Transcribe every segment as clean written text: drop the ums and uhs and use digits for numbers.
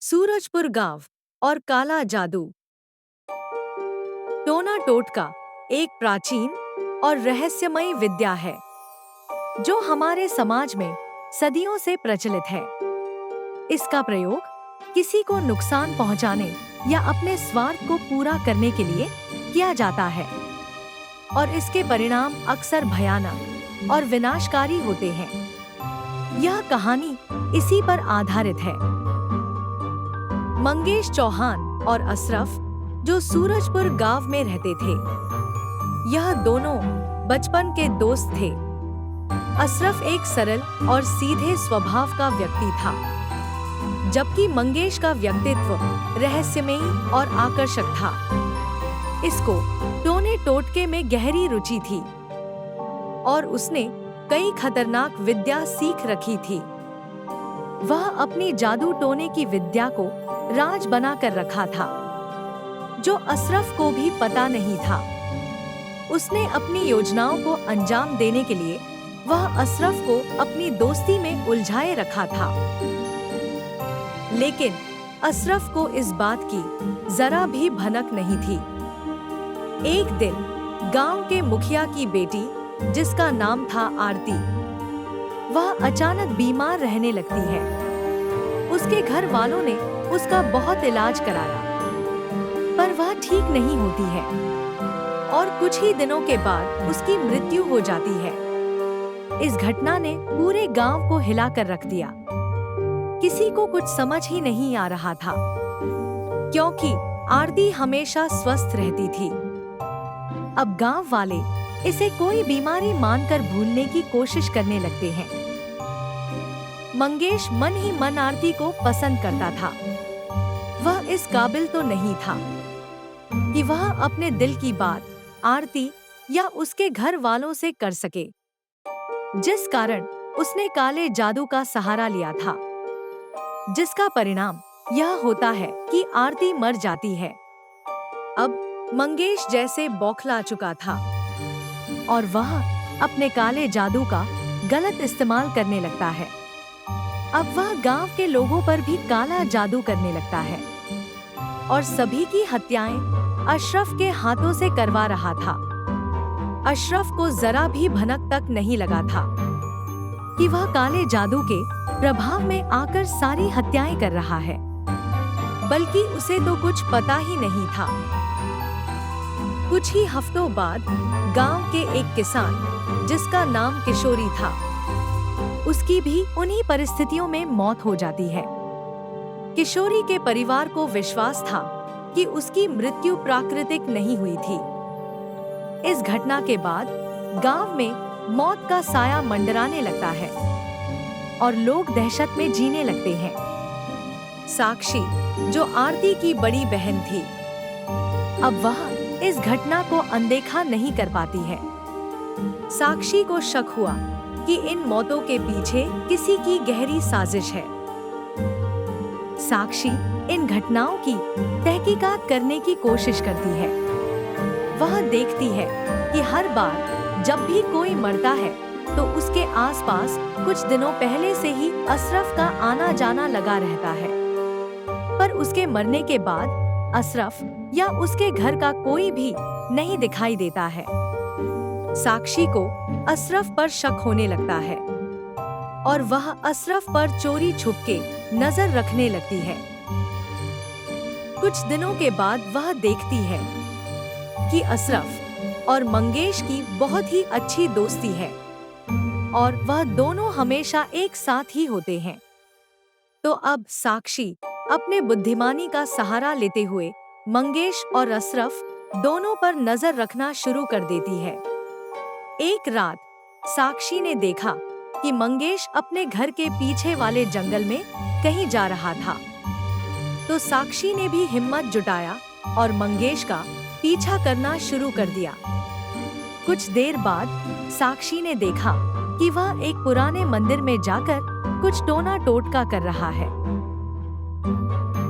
सूरजपुर गांव और काला जादू। टोना टोटका एक प्राचीन और रहस्यमयी विद्या है जो हमारे समाज में सदियों से प्रचलित है। इसका प्रयोग किसी को नुकसान पहुंचाने या अपने स्वार्थ को पूरा करने के लिए किया जाता है और इसके परिणाम अक्सर भयानक और विनाशकारी होते हैं। यह कहानी इसी पर आधारित है। मंगेश चौहान और अशरफ जो सूरजपुर गांव में रहते थे, यह दोनों बचपन के दोस्त थे। अशरफ एक सरल और सीधे स्वभाव का व्यक्ति था, जबकि मंगेश का व्यक्तित्व रहस्यमयी और आकर्षक था। इसको टोने टोटके में गहरी रुचि थी और उसने कई खतरनाक विद्या सीख रखी थी। वह अपनी जादू टोने की विद्या को राज बना कर रखा था, जो अशरफ को भी पता नहीं था। उसने अपनी योजनाओं को अंजाम देने के लिए वह अशरफ को अपनी दोस्ती में उलझाए रखा था। लेकिन अशरफ को इस बात की जरा भी भनक नहीं थी। एक दिन गांव के मुखिया की बेटी, जिसका नाम था आरती, वह अचानक बीमार रहने लगती है। उसके घर वालों ने उसका बहुत इलाज कराया, पर वह ठीक नहीं होती है और कुछ ही दिनों के बाद उसकी मृत्यु हो जाती है। इस घटना ने पूरे गांव को हिलाकर रख दिया। किसी को कुछ समझ ही नहीं आ रहा था, क्योंकि आरती हमेशा स्वस्थ रहती थी। अब गांव वाले इसे कोई बीमारी मानकर भूलने की कोशिश करने लगते हैं। मंगेश मन ही मन आरती को पसंद करता था। वह इस काबिल तो नहीं था कि वह अपने दिल की बात आरती या उसके घर वालों से कर सके, जिस कारण उसने काले जादू का सहारा लिया था, जिसका परिणाम यह होता है कि आरती मर जाती है। अब मंगेश जैसे बौखला चुका था और वह अपने काले जादू का गलत इस्तेमाल करने लगता है। अब वह गांव के लोगों पर भी काला जादू करने लगता है और सभी की हत्याएं अशरफ के हाथों से करवा रहा था। अशरफ को जरा भी भनक तक नहीं लगा था कि वह काले जादू के प्रभाव में आकर सारी हत्याएं कर रहा है, बल्कि उसे तो कुछ पता ही नहीं था। कुछ ही हफ्तों बाद गांव के एक किसान, जिसका नाम किशोरी था, उसकी भी उन्हीं परिस्थितियों में मौत हो जाती है। किशोरी के परिवार को विश्वास था कि उसकी मृत्यु प्राकृतिक नहीं हुई थी। इस घटना के बाद गांव में मौत का साया मंडराने लगता है और लोग दहशत में जीने लगते हैं। साक्षी, जो आरती की बड़ी बहन थी, अब वह इस घटना को अनदेखा नहीं कर पाती है। साक्षी को शक हुआ कि इन मौतों के पीछे किसी की गहरी साजिश है। साक्षी इन घटनाओं की तहकीकात करने की कोशिश करती है। वह देखती है कि हर बार जब भी कोई मरता है तो उसके आसपास कुछ दिनों पहले से ही अशरफ का आना जाना लगा रहता है, पर उसके मरने के बाद अशरफ या उसके घर का कोई भी नहीं दिखाई देता है। साक्षी को अशरफ पर शक होने लगता है और वह अशरफ पर चोरी छुपके नजर रखने लगती है। कुछ दिनों के बाद वह देखती है कि अशरफ और मंगेश की बहुत ही अच्छी दोस्ती है और वह दोनों हमेशा एक साथ ही होते हैं। तो अब साक्षी अपने बुद्धिमानी का सहारा लेते हुए मंगेश और अशरफ दोनों पर नजर रखना शुरू कर देती है। एक रात साक्षी ने देखा कि मंगेश अपने घर के पीछे वाले जंगल में कहीं जा रहा था, तो साक्षी ने भी हिम्मत जुटाया और मंगेश का पीछा करना शुरू कर दिया। कुछ देर बाद साक्षी ने देखा कि वह एक पुराने मंदिर में जाकर कुछ टोना टोटका कर रहा है।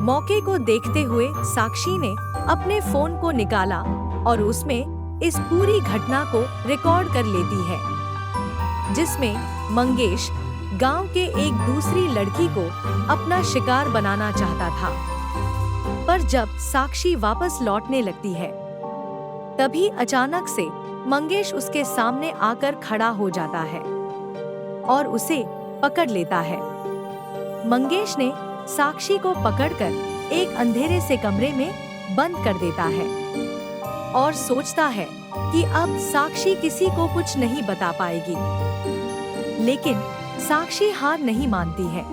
मौके को देखते हुए साक्षी ने अपने फोन को निकाला और उसमें इस पूरी घटना को रिकॉर्ड कर लेती है, जिसमें मंगेश गांव के एक दूसरी लड़की को अपना शिकार बनाना चाहता था। पर जब साक्षी वापस लौटने लगती है, तभी अचानक से मंगेश उसके सामने आकर खड़ा हो जाता है और उसे पकड़ लेता है। मंगेश ने साक्षी को पकड़कर एक अंधेरे से कमरे में बंद कर देता है और सोचता है कि अब साक्षी किसी को कुछ नहीं बता पाएगी। लेकिन साक्षी हार नहीं मानती है।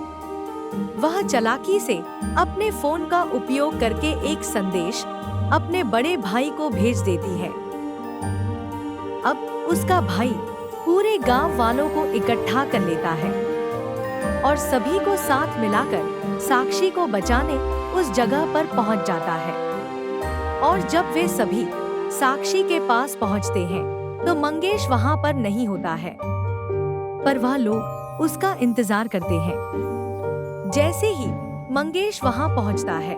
वह चालाकी से अपने फोन का उपयोग करके एक संदेश अपने बड़े भाई को भेज देती है। अब उसका भाई पूरे गांव वालों को इकट्ठा कर लेता है और सभी को साथ मिलाकर साक्षी को बचाने उस जगह पर पहुंच जाता है। और जब वे सभी साक्षी के पास पहुंचते हैं, तो मंगेश वहां पर नहीं होता है, पर वह लोग उसका इंतजार करते हैं। जैसे ही मंगेश वहां पहुंचता है,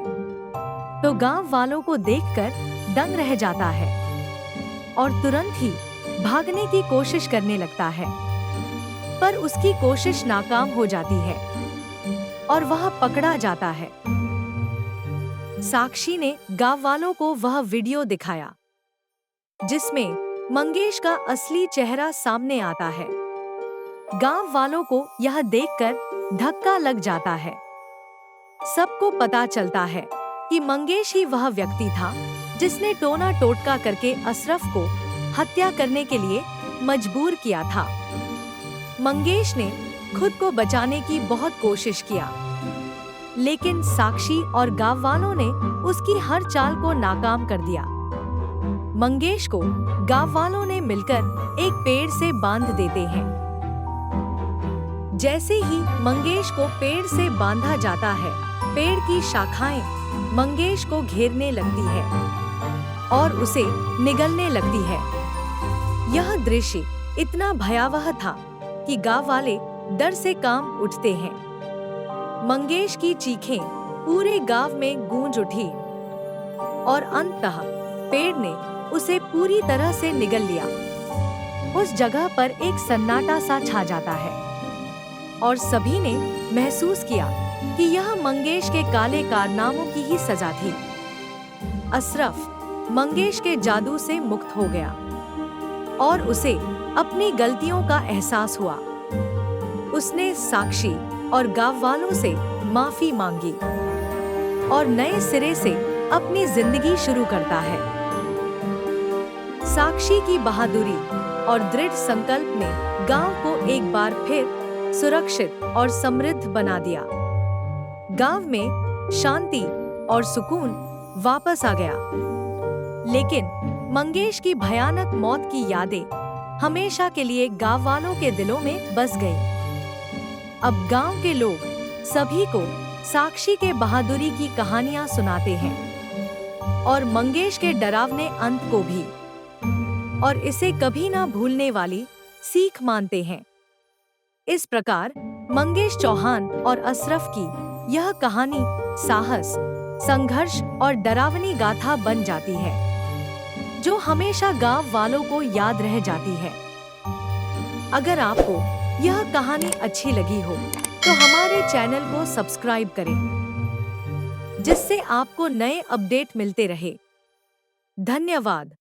तो गांव वालों को देखकर दंग रह जाता है और तुरंत ही भागने की कोशिश करने लगता है। पर उसकी कोशिश नाकाम हो जाती है और वह पकड़ा जाता है। साक्षी ने गांव वालों को वह वीडियो दिखाया जिसमें मंगेश का असली चेहरा सामने आता है। गांव वालों को यह देखकर धक्का लग जाता है। सबको पता चलता है कि मंगेश ही वह व्यक्ति था जिसने टोना टोटका करके अशरफ को हत्या करने के लिए मजबूर किया था। मंगेश ने खुद को बचाने की बहुत कोशिश किया, लेकिन साक्षी और गांव वालों ने उसकी हर चाल को नाकाम कर दिया। मंगेश को गांव वालों ने मिलकर एक पेड़ से बांध देते हैं। जैसे ही मंगेश को पेड़ से बांधा जाता है, पेड़ की शाखाएं मंगेश को घेरने लगती है और उसे निगलने लगती है। यह दृश्य इतना भयावह था कि गांव वाले डर से कांप उठते हैं। मंगेश की चीखें पूरे गांव में गूंज उठी और अंततः पेड़ ने उसे पूरी तरह से निगल लिया। उस जगह पर एक सन्नाटा सा छा जाता है और सभी ने महसूस किया कि यह मंगेश के काले कारनामों की ही सजा थी। अशरफ मंगेश के जादू से मुक्त हो गया और उसे अपनी गलतियों का एहसास हुआ। उसने साक्षी और गांव वालों से माफी मांगी और नए सिरे से अपनी जिंदगी शुरू करता है। साक्षी की बहादुरी और दृढ़ संकल्प ने गांव को एक बार फिर सुरक्षित और समृद्ध बना दिया। गांव में शांति और सुकून वापस आ गया, लेकिन मंगेश की भयानक मौत की यादें हमेशा के लिए गांव वालों के दिलों में बस गई। अब गांव के लोग सभी को साक्षी के बहादुरी की कहानियां सुनाते हैं और मंगेश के डरावने अंत को भी, और इसे कभी ना भूलने वाली सीख मानते हैं। इस प्रकार मंगेश चौहान और अशरफ की यह कहानी साहस, संघर्ष और डरावनी गाथा बन जाती है, जो हमेशा गांव वालों को याद रह जाती है। अगर आपको यह कहानी अच्छी लगी हो तो हमारे चैनल को सब्सक्राइब करें, जिससे आपको नए अपडेट मिलते रहे। धन्यवाद।